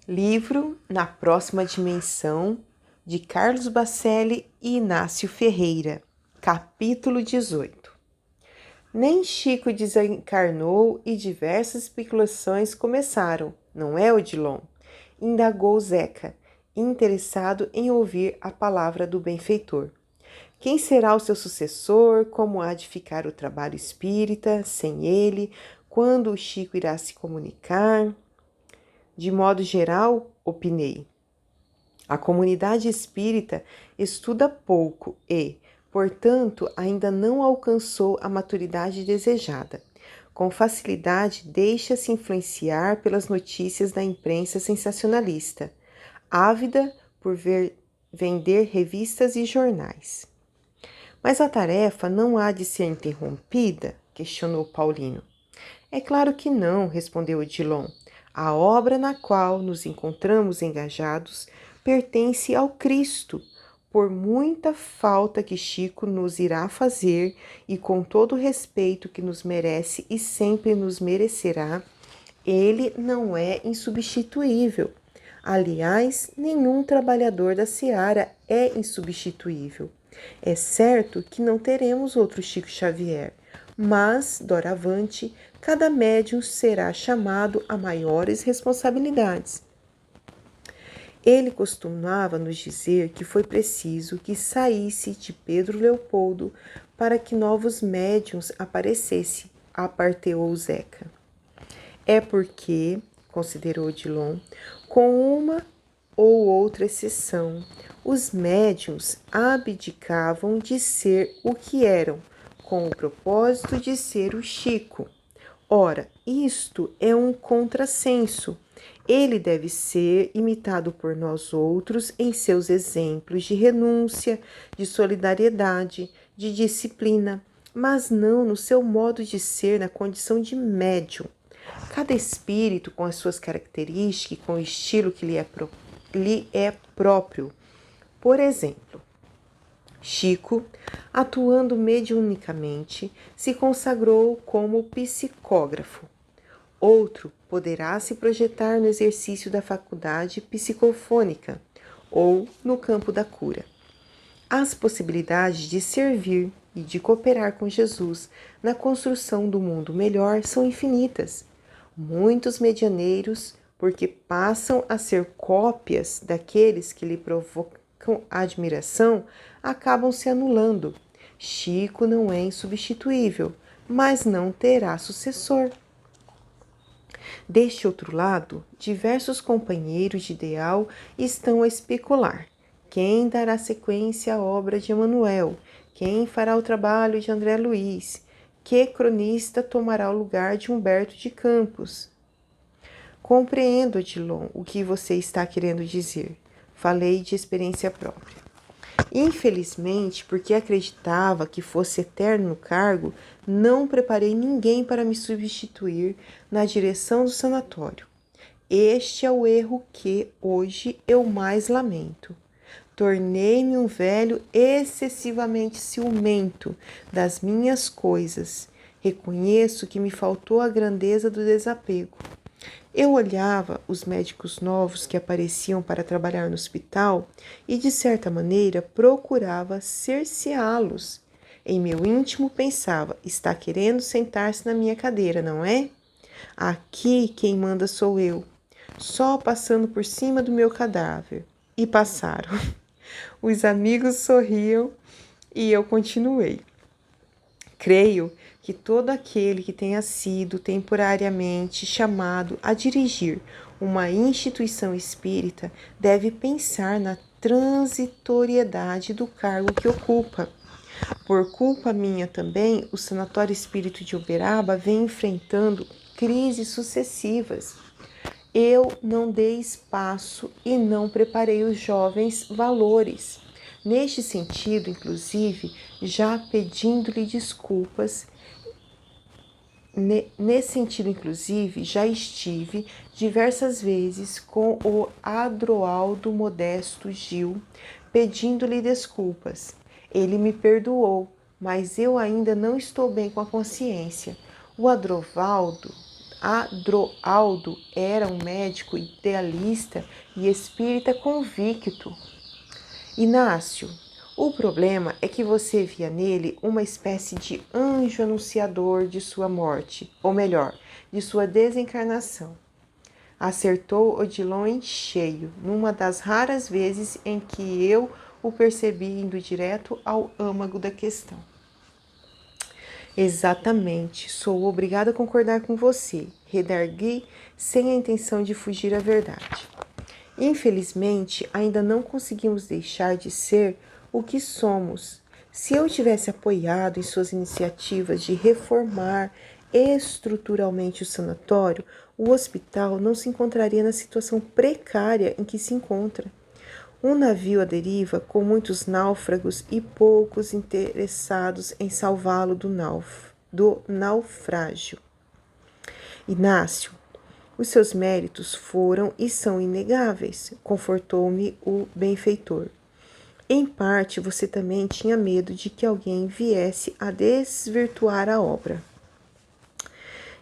Livro Na Próxima Dimensão, de Carlos Bacelli e Inácio Ferreira, capítulo 18. Nem Chico desencarnou e diversas especulações começaram, não é, Odilon? Indagou Zeca, interessado em ouvir a palavra do benfeitor. Quem será o seu sucessor? Como há de ficar o trabalho espírita sem ele? Quando o Chico irá se comunicar? De modo geral, opinei, a comunidade espírita estuda pouco e, portanto, ainda não alcançou a maturidade desejada. Com facilidade, deixa-se influenciar pelas notícias da imprensa sensacionalista, ávida por vender revistas e jornais. Mas a tarefa não há de ser interrompida? Questionou Paulino. É claro que não, respondeu Odilon. A obra na qual nos encontramos engajados pertence ao Cristo, por muita falta que Chico nos irá fazer e com todo o respeito que nos merece e sempre nos merecerá, ele não é insubstituível. Aliás, nenhum trabalhador da seara é insubstituível. É certo que não teremos outro Chico Xavier, mas, doravante, cada médium será chamado a maiores responsabilidades. Ele costumava nos dizer que foi preciso que saísse de Pedro Leopoldo para que novos médiuns aparecessem, aparteou Zeca. É porque, considerou Odilon, com uma ou outra exceção, os médiuns abdicavam de ser o que eram, com o propósito de ser o Chico. Ora, isto é um contrassenso. Ele deve ser imitado por nós outros em seus exemplos de renúncia, de solidariedade, de disciplina, mas não no seu modo de ser na condição de médium. Cada espírito, com as suas características e com o estilo que lhe é próprio. Por exemplo, Chico, atuando mediunicamente, se consagrou como psicógrafo. Outro poderá se projetar no exercício da faculdade psicofônica ou no campo da cura. As possibilidades de servir e de cooperar com Jesus na construção do mundo melhor são infinitas. Muitos medianeiros, porque passam a ser cópias daqueles que lhe provocam admiração, acabam se anulando. Chico não é insubstituível, mas não terá sucessor. Deste outro lado, diversos companheiros de ideal estão a especular. Quem dará sequência à obra de Emanuel? Quem fará o trabalho de André Luiz? Que cronista tomará o lugar de Humberto de Campos? Compreendo, Odilon, o que você está querendo dizer. Falei de experiência própria. Infelizmente, porque acreditava que fosse eterno no cargo, não preparei ninguém para me substituir na direção do sanatório. Este é o erro que, hoje, eu mais lamento. Tornei-me um velho excessivamente ciumento das minhas coisas. Reconheço que me faltou a grandeza do desapego. Eu olhava os médicos novos que apareciam para trabalhar no hospital e, de certa maneira, procurava cerceá-los. Em meu íntimo pensava, está querendo sentar-se na minha cadeira, não é? Aqui quem manda sou eu, só passando por cima do meu cadáver. E passaram. Os amigos sorriam e eu continuei. Creio que todo aquele que tenha sido temporariamente chamado a dirigir uma instituição espírita deve pensar na transitoriedade do cargo que ocupa. Por culpa minha também, o Sanatório Espírito de Uberaba vem enfrentando crises sucessivas. Eu não dei espaço e não preparei os jovens valores. Neste sentido, inclusive, já pedindo-lhe desculpas, já estive diversas vezes com o Adroaldo Modesto Gil, pedindo-lhe desculpas. Ele me perdoou, mas eu ainda não estou bem com a consciência. O Adroaldo era um médico idealista e espírita convicto. Inácio, o problema é que você via nele uma espécie de anjo anunciador de sua morte, ou melhor, de sua desencarnação. Acertou Odilon em cheio, numa das raras vezes em que eu o percebi indo direto ao âmago da questão. Exatamente, sou obrigado a concordar com você, redargui sem a intenção de fugir à verdade. Infelizmente, ainda não conseguimos deixar de ser o que somos. Se eu tivesse apoiado em suas iniciativas de reformar estruturalmente o sanatório, o hospital não se encontraria na situação precária em que se encontra. Um navio à deriva com muitos náufragos e poucos interessados em salvá-lo do naufrágio. Inácio, os seus méritos foram e são inegáveis, confortou-me o benfeitor. Em parte, você também tinha medo de que alguém viesse a desvirtuar a obra.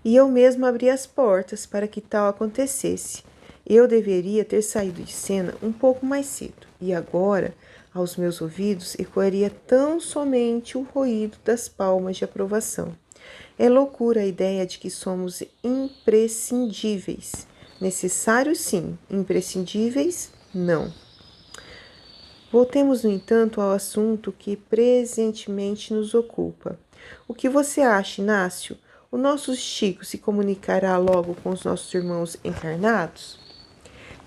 E eu mesmo abri as portas para que tal acontecesse. Eu deveria ter saído de cena um pouco mais cedo, e agora, aos meus ouvidos, ecoaria tão somente o ruído das palmas de aprovação. É loucura a ideia de que somos imprescindíveis. Necessários, sim. Imprescindíveis, não. Voltemos, no entanto, ao assunto que presentemente nos ocupa. O que você acha, Inácio? O nosso Chico se comunicará logo com os nossos irmãos encarnados?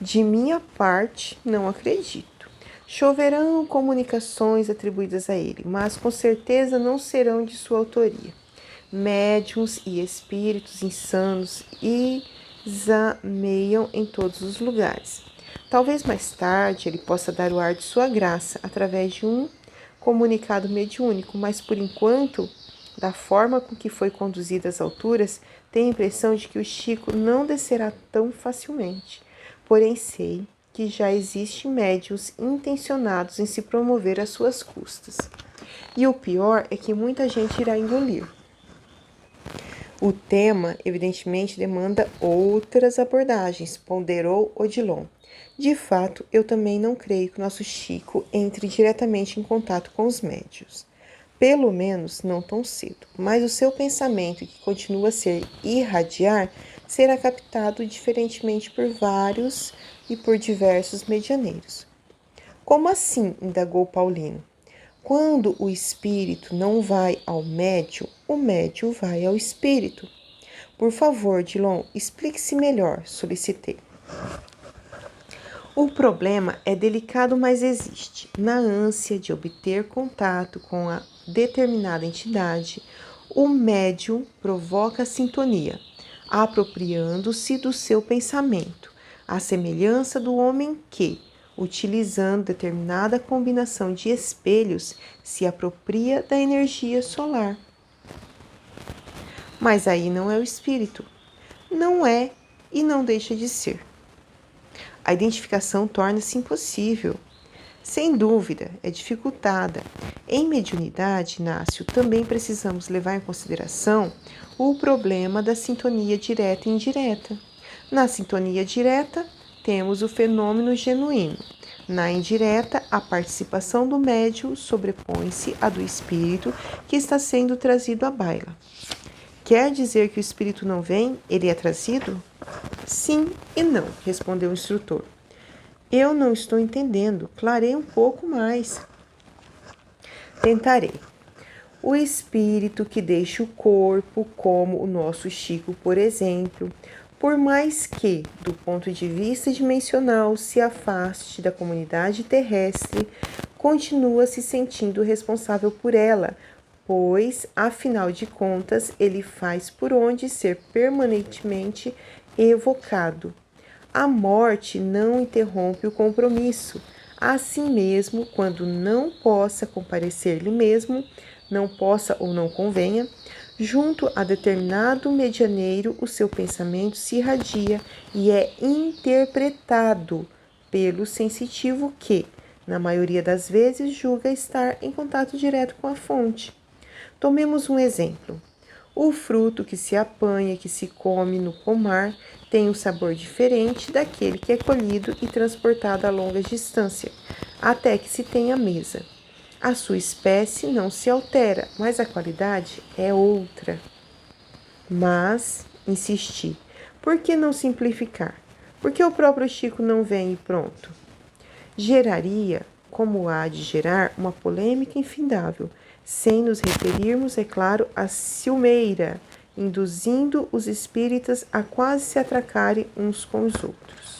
De minha parte, não acredito. Choverão comunicações atribuídas a ele, mas com certeza não serão de sua autoria. Médiuns e espíritos insanos exameiam em todos os lugares. Talvez mais tarde ele possa dar o ar de sua graça através de um comunicado mediúnico, mas por enquanto, da forma com que foi conduzido às alturas, tenho a impressão de que o Chico não descerá tão facilmente. Porém, sei que já existem médiuns intencionados em se promover às suas custas. E o pior é que muita gente irá engolir. O tema, evidentemente, demanda outras abordagens, ponderou Odilon. De fato, eu também não creio que o nosso Chico entre diretamente em contato com os médiuns. Pelo menos não tão cedo, mas o seu pensamento, que continua a ser irradiar, será captado diferentemente por vários e por diversos medianeiros. Como assim? Indagou Paulino. Quando o espírito não vai ao médium, o médium vai ao espírito. Por favor, Dilon, explique-se melhor, solicitei. O problema é delicado, mas existe. Na ânsia de obter contato com a determinada entidade, o médium provoca a sintonia, apropriando-se do seu pensamento, à semelhança do homem que, utilizando determinada combinação de espelhos, se apropria da energia solar. Mas aí não é o espírito. Não é e não deixa de ser. A identificação torna-se impossível. Sem dúvida, é dificultada. Em mediunidade, Inácio, também precisamos levar em consideração o problema da sintonia direta e indireta. Na sintonia direta, temos o fenômeno genuíno. Na indireta, a participação do médium sobrepõe-se à do espírito que está sendo trazido à baila. Quer dizer que o espírito não vem, ele é trazido? Sim e não, respondeu o instrutor. Eu não estou entendendo, clareie um pouco mais. Tentarei. O espírito que deixa o corpo, como o nosso Chico, por exemplo, por mais que, do ponto de vista dimensional, se afaste da comunidade terrestre, continua se sentindo responsável por ela, pois, afinal de contas, ele faz por onde ser permanentemente evocado. A morte não interrompe o compromisso. Assim mesmo, quando não possa comparecer-lhe mesmo, não possa ou não convenha, junto a determinado medianeiro, o seu pensamento se irradia e é interpretado pelo sensitivo que, na maioria das vezes, julga estar em contato direto com a fonte. Tomemos um exemplo. O fruto que se apanha, que se come no pomar, tem um sabor diferente daquele que é colhido e transportado a longa distância, até que se tenha mesa. A sua espécie não se altera, mas a qualidade é outra. Mas, insisti, por que não simplificar? Por que o próprio Chico não vem e pronto? Geraria, como há de gerar, uma polêmica infindável, sem nos referirmos, é claro, à ciumeira, induzindo os espíritas a quase se atracarem uns com os outros.